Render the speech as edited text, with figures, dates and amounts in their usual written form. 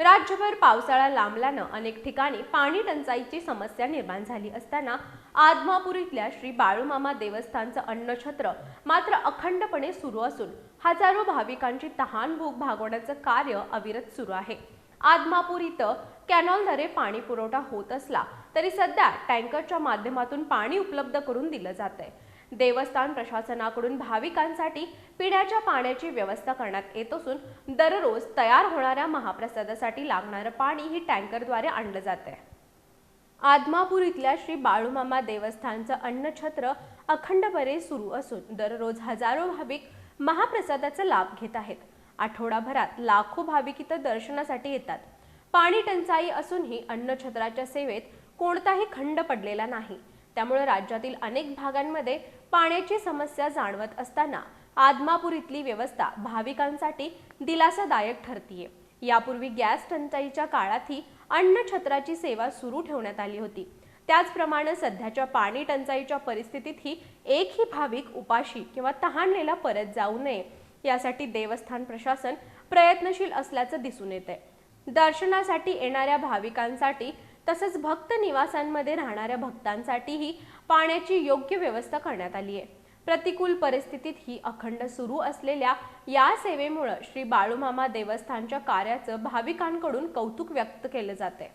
राज्यभर पावसाळा लांबल्यानं अनेक ठिकाणी पाणी टंचाईची समस्या निर्माण झाली असताना आदमापूर इथल्या श्री बाळूमामा देवस्थानचं अन्नछत्र मात्र अखंडपणे सुरू असून हजारो भाविकांची तहान भूक भागवण्याचं कार्य अविरत सुरू आहे। आदमापूर इथं कॅनॉलद्वारे पाणी पुरवठा होत असला तरी सध्या टँकरच्या माध्यमातून पाणी उपलब्ध करून दिलं जातंय। देवस्थान प्रशासनाकडून भाविकांसाठी पिण्याच्या पाण्याची व्यवस्था करण्यात येत असून दररोज तयार होणाऱ्या महाप्रसादासाठी लागणारं पाणी ही टँकरद्वारे आणलं जातंय। आदमापूर इथल्या श्री बाळूमामा देवस्थानचं अन्नछत्र अखंडपणे सुरू असून दररोज हजारो भाविक महाप्रसादाचा लाभ घेत आहेत। आठवडाभरात लाखो भाविक इथं दर्शनासाठी येतात। पाणी टंचाई असूनही अन्नछत्राच्या सेवेत कोणताही खंड पडलेला नाही। त्यामुळे राज्यातील अनेक भागांमध्ये पाण्याची समस्या जाणवत असताना आदमापूर इथली व्यवस्था भाविकांसाठी दिलासादायक ठरतीये। यापूर्वी गॅस टंचाईच्या काळातही अन्नछत्राची सेवा सुरू ठेवण्यात आली होती। त्याचप्रमाणे सध्याच्या पाणी टंचाईच्या परिस्थितीतही एकही भाविक उपाशी किंवा तहानलेला परत जाऊ नये यासाठी देवस्थान प्रशासन प्रयत्नशील असल्याचं दिसून येतंय। दर्शनासाठी येणाऱ्या भाविकांसाठी तसंच भक्त निवासांमध्ये राहणाऱ्या भक्तांसाठीही पाण्याची योग्य व्यवस्था करण्यात आली आहे। प्रतिकूल परिस्थितीत ही अखंड सुरू असलेल्या या सेवेमुळे श्री बाळूमामा देवस्थानच्या कार्याचं भाविकांकडून कौतुक व्यक्त केलं जातंय।